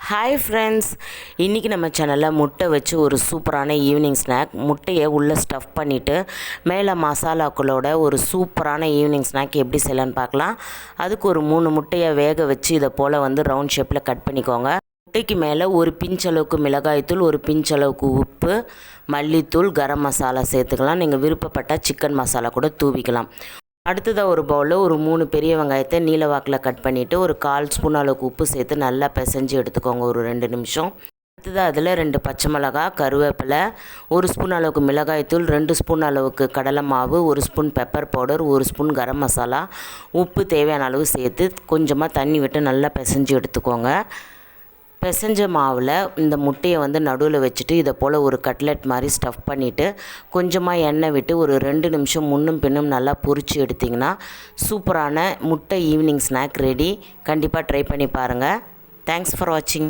Hi friends, இன்றைக்கி நம்ம சேனலில் முட்டை வச்சு ஒரு சூப்பரான ஈவினிங் ஸ்நாக், முட்டையை உள்ளே ஸ்டஃப் பண்ணிவிட்டு மேலே மசாலாக்களோட ஒரு சூப்பரான ஈவினிங் ஸ்நாக் எப்படி செய்யலான்னு பார்க்கலாம். அதுக்கு ஒரு 3 முட்டையை வேக வச்சு இதை போல் ரவுண்ட் ஷேப்பில் கட் பண்ணிக்கோங்க. முட்டைக்கு மேலே ஒரு பிஞ்ச் அளவுக்கு மிளகாய்த்தூள், ஒரு பிஞ்ச் அளவுக்கு உப்பு, மல்லித்தூள், கரம் மசாலா சேர்த்துக்கலாம். நீங்கள் விருப்பப்பட்டால் சிக்கன் மசாலா கூட தூவிக்கலாம். அடுத்ததாக ஒரு பவுலில் ஒரு 3 பெரிய வெங்காயத்தை நீல வாக்கில் கட் பண்ணிவிட்டு ஒரு 1/4 ஸ்பூன் அளவுக்கு உப்பு சேர்த்து நல்லா பிசைஞ்சு எடுத்துக்கோங்க ஒரு 2 நிமிஷம். அடுத்ததாக அதில் 2 பச்சை மிளகா, கருவேப்பிலை, 1 ஸ்பூன் அளவுக்கு மிளகாய்த்தூள், 2 ஸ்பூன் அளவுக்கு கடலை மாவு, 1 spoon pepper powder, 1 spoon garam masala, உப்பு தேவையான அளவு சேர்த்து கொஞ்சமாக தண்ணி விட்டு நல்லா பிசைஞ்சு எடுத்துக்கோங்க. பிசைஞ்ச மாவில் இந்த முட்டையை நடுவில் வச்சுட்டு இதை போல் ஒரு கட்லெட் மாதிரி ஸ்டஃப் பண்ணிவிட்டு கொஞ்சமாக எண்ணெய் விட்டு ஒரு 2 நிமிஷம் முன்னும் பின்னும் நல்லா பொரித்து எடுத்திங்கன்னா சூப்பரான முட்டை ஈவினிங் ஸ்நாக் ரெடி. கண்டிப்பாக ட்ரை பண்ணி பாருங்கள். தேங்க்ஸ் ஃபார் வாட்சிங்.